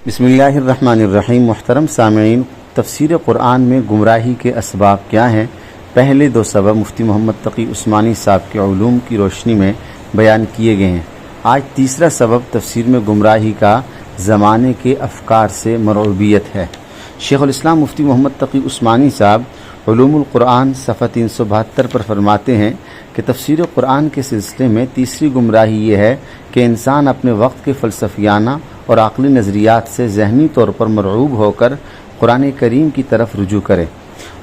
بسم اللہ الرحمن الرحیم۔ محترم سامعین، تفسیر قرآن میں گمراہی کے اسباب کیا ہیں؟ پہلے دو سبب مفتی محمد تقی عثمانی صاحب کے علوم کی روشنی میں بیان کیے گئے ہیں۔ آج تیسرا سبب تفسیر میں گمراہی کا زمانے کے افکار سے مرعوبیت ہے۔ شیخ الاسلام مفتی محمد تقی عثمانی صاحب علوم القرآن صفحہ 372 پر فرماتے ہیں کہ تفسیر قرآن کے سلسلے میں تیسری گمراہی یہ ہے کہ انسان اپنے وقت کے فلسفیانہ اور عقلی نظریات سے ذہنی طور پر مرعوب ہو کر قرآن کریم کی طرف رجوع کرے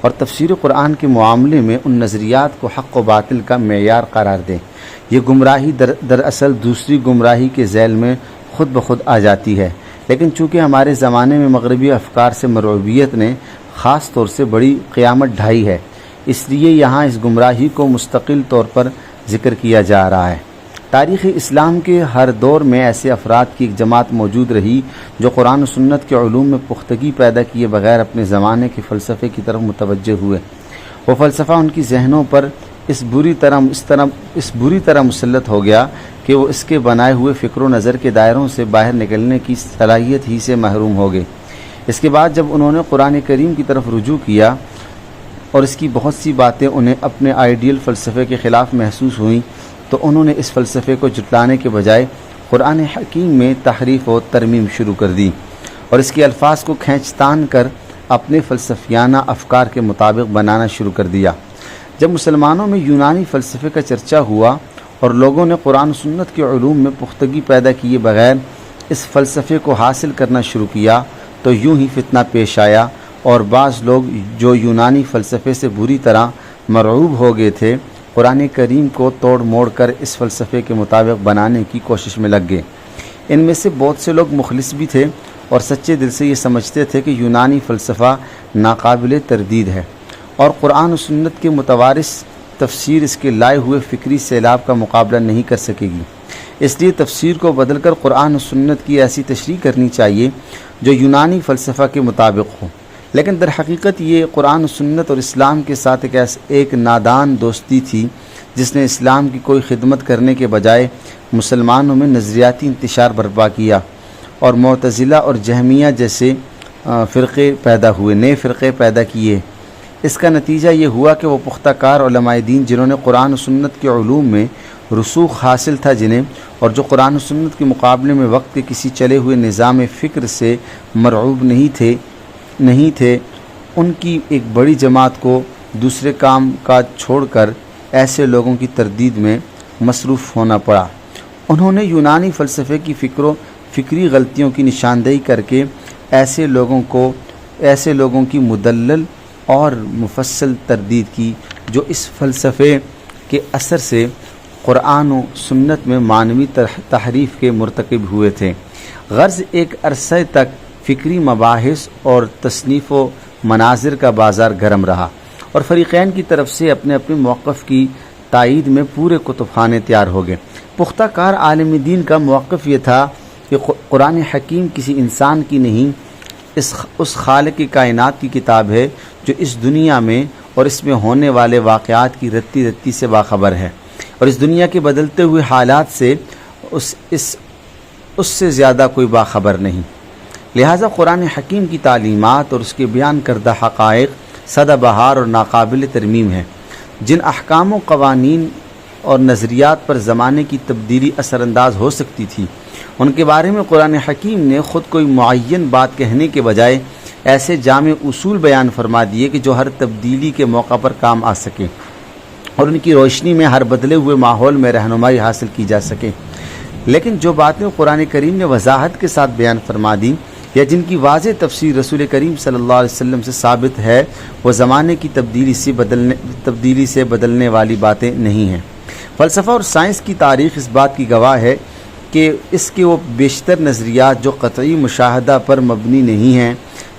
اور تفسیر قرآن کے معاملے میں ان نظریات کو حق و باطل کا معیار قرار دے۔ یہ گمراہی دراصل دوسری گمراہی کے ذیل میں خود بخود آ جاتی ہے، لیکن چونکہ ہمارے زمانے میں مغربی افکار سے مرعوبیت نے خاص طور سے بڑی قیامت ڈھائی ہے، اس لیے یہاں اس گمراہی کو مستقل طور پر ذکر کیا جا رہا ہے۔ تاریخ اسلام کے ہر دور میں ایسے افراد کی ایک جماعت موجود رہی جو قرآن و سنت کے علوم میں پختگی پیدا کیے بغیر اپنے زمانے کے فلسفے کی طرف متوجہ ہوئے۔ وہ فلسفہ ان کی ذہنوں پر اس بری طرح مسلط ہو گیا کہ وہ اس کے بنائے ہوئے فکر و نظر کے دائروں سے باہر نکلنے کی صلاحیت ہی سے محروم ہو گئے۔ اس کے بعد جب انہوں نے قرآن کریم کی طرف رجوع کیا اور اس کی بہت سی باتیں انہیں اپنے آئیڈیل فلسفے کے خلاف محسوس ہوئیں، تو انہوں نے اس فلسفے کو جھٹلانے کے بجائے قرآن حکیم میں تحریف و ترمیم شروع کر دی اور اس کے الفاظ کو کھینچ تان کر اپنے فلسفیانہ افکار کے مطابق بنانا شروع کر دیا۔ جب مسلمانوں میں یونانی فلسفے کا چرچا ہوا اور لوگوں نے قرآن و سنت کے علوم میں پختگی پیدا کیے بغیر اس فلسفے کو حاصل کرنا شروع کیا، تو یوں ہی فتنہ پیش آیا اور بعض لوگ جو یونانی فلسفے سے بری طرح مرعوب ہو گئے تھے، قرآن کریم کو توڑ موڑ کر اس فلسفے کے مطابق بنانے کی کوشش میں لگ گئے۔ ان میں سے بہت سے لوگ مخلص بھی تھے اور سچے دل سے یہ سمجھتے تھے کہ یونانی فلسفہ ناقابل تردید ہے اور قرآن و سنت کے متوارث تفسیر اس کے لائے ہوئے فکری سیلاب کا مقابلہ نہیں کر سکے گی۔ اس لیے تفسیر کو بدل کر قرآن و سنت کی ایسی تشریح کرنی چاہیے جو یونانی فلسفہ کے مطابق ہو، لیکن در حقیقت یہ قرآن و سنت اور اسلام کے ساتھ ایک نادان دوستی تھی جس نے اسلام کی کوئی خدمت کرنے کے بجائے مسلمانوں میں نظریاتی انتشار برپا کیا اور معتزلہ اور جہمیہ جیسے نئے فرقے پیدا کیے۔ اس کا نتیجہ یہ ہوا کہ وہ پختہ کار علماء دین جنہوں نے قرآن و سنت کے علوم میں رسوخ حاصل تھا اور جو قرآن و سنت کے مقابلے میں وقت کے کسی چلے ہوئے نظام فکر سے مرعوب نہیں تھے، ان کی ایک بڑی جماعت کو دوسرے کام کاج چھوڑ کر ایسے لوگوں کی تردید میں مصروف ہونا پڑا۔ انہوں نے یونانی فلسفے کی فکری غلطیوں کی نشاندہی کر کے ایسے لوگوں کی مدلل اور مفصل تردید کی جو اس فلسفے کے اثر سے قرآن و سنت میں معنوی تحریف کے مرتکب ہوئے تھے۔ غرض ایک عرصے تک فکری مباحث اور تصنیف و مناظر کا بازار گرم رہا اور فریقین کی طرف سے اپنے موقف کی تائید میں پورے کتب خانے تیار ہو گئے۔ پختہ کار عالم دین کا موقف یہ تھا کہ قرآن حکیم کسی انسان کی نہیں، اس خالق کائنات کی کتاب ہے جو اس دنیا میں اور اس میں ہونے والے واقعات کی رتی رتی سے باخبر ہے اور اس دنیا کے بدلتے ہوئے حالات سے اس سے زیادہ کوئی باخبر نہیں۔ لہٰذا قرآن حکیم کی تعلیمات اور اس کے بیان کردہ حقائق سدا بہار اور ناقابل ترمیم ہیں۔ جن احکام و قوانین اور نظریات پر زمانے کی تبدیلی اثر انداز ہو سکتی تھی، ان کے بارے میں قرآن حکیم نے خود کوئی معین بات کہنے کے بجائے ایسے جامع اصول بیان فرما دیے کہ جو ہر تبدیلی کے موقع پر کام آ سکے اور ان کی روشنی میں ہر بدلے ہوئے ماحول میں رہنمائی حاصل کی جا سکے۔ لیکن جو باتیں قرآن کریم نے وضاحت کے ساتھ بیان فرما دیں یا جن کی واضح تفسیر رسول کریم صلی اللہ علیہ وسلم سے ثابت ہے، وہ زمانے کی تبدیلی سے بدلنے والی باتیں نہیں ہیں۔ فلسفہ اور سائنس کی تاریخ اس بات کی گواہ ہے کہ اس کے وہ بیشتر نظریات جو قطعی مشاہدہ پر مبنی نہیں ہیں،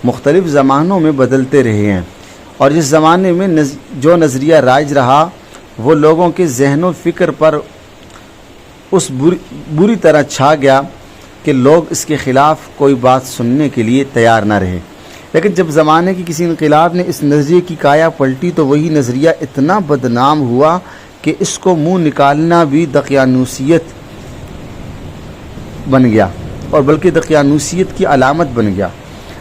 مختلف زمانوں میں بدلتے رہے ہیں اور جس زمانے میں جو نظریہ رائج رہا وہ لوگوں کے ذہن و فکر پر اس بری طرح چھا گیا کہ لوگ اس کے خلاف کوئی بات سننے کے لیے تیار نہ رہے۔ لیکن جب زمانے کی کسی انقلاب نے اس نظریے کی کایا پلٹی تو وہی نظریہ اتنا بدنام ہوا کہ اس کو منہ نکالنا بھی دقیانوسیت بن گیا اور بلکہ دقیانوسیت کی علامت بن گیا۔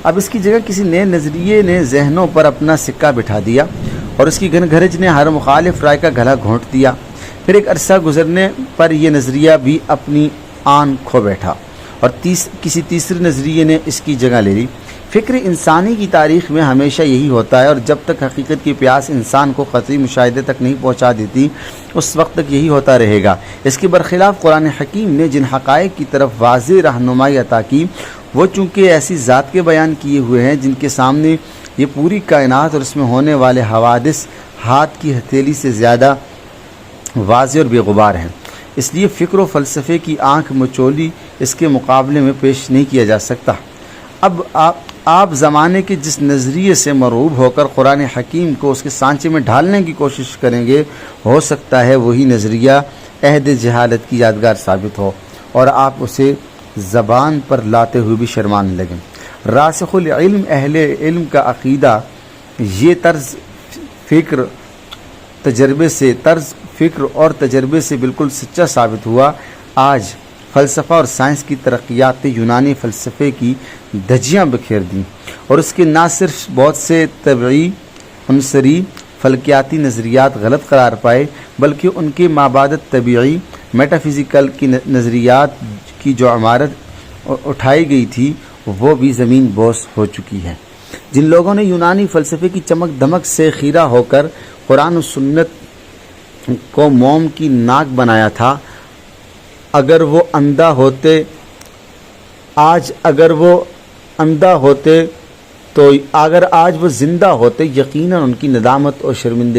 اب اس کی جگہ کسی نئے نظریے نے ذہنوں پر اپنا سکہ بٹھا دیا اور اس کی گھن گھرج نے ہر مخالف رائے کا گلا گھونٹ دیا۔ پھر ایک عرصہ گزرنے پر یہ نظریہ بھی اپنی آن کھو بیٹھا اور کسی تیسرے نظریے نے اس کی جگہ لے لی۔ فکر انسانی کی تاریخ میں ہمیشہ یہی ہوتا ہے، اور جب تک حقیقت کی پیاس انسان کو قطعی مشاہدے تک نہیں پہنچا دیتی اس وقت تک یہی ہوتا رہے گا۔ اس کے برخلاف قرآن حکیم نے جن حقائق کی طرف واضح رہنمائی عطا کی وہ چونکہ ایسی ذات کے بیان کیے ہوئے ہیں جن کے سامنے یہ پوری کائنات اور اس میں ہونے والے حوادث ہاتھ کی ہتھیلی سے زیادہ واضح اور بے غبار ہیں، اس لیے فکر و فلسفے کی آنکھ مچولی اس کے مقابلے میں پیش نہیں کیا جا سکتا۔ اب آپ زمانے کے جس نظریے سے مرعوب ہو کر قرآن حکیم کو اس کے سانچے میں ڈھالنے کی کوشش کریں گے، ہو سکتا ہے وہی نظریہ عہد جہالت کی یادگار ثابت ہو اور آپ اسے زبان پر لاتے ہوئے بھی شرمانے لگیں۔ راسخ العلم اہل علم کا عقیدہ یہ طرز فکر اور تجربے سے بالکل سچا ثابت ہوا۔ آج فلسفہ اور سائنس کی ترقیات یونانی فلسفے کی دھجیاں بکھیر دیں اور اس کے نہ صرف بہت سے طبعی عنصری فلکیاتی نظریات غلط قرار پائے بلکہ ان کے مابعدت طبیعی میٹافزیکل کی نظریات کی جو عمارت اٹھائی گئی تھی وہ بھی زمین بوس ہو چکی ہے۔ جن لوگوں نے یونانی فلسفے کی چمک دمک سے خیرہ ہو کر قرآن و سنت کو موم کی ناک بنایا تھا، اگر وہ اندھا ہوتے تو اگر آج وہ زندہ ہوتے یقیناً ان کی ندامت اور شرمندگی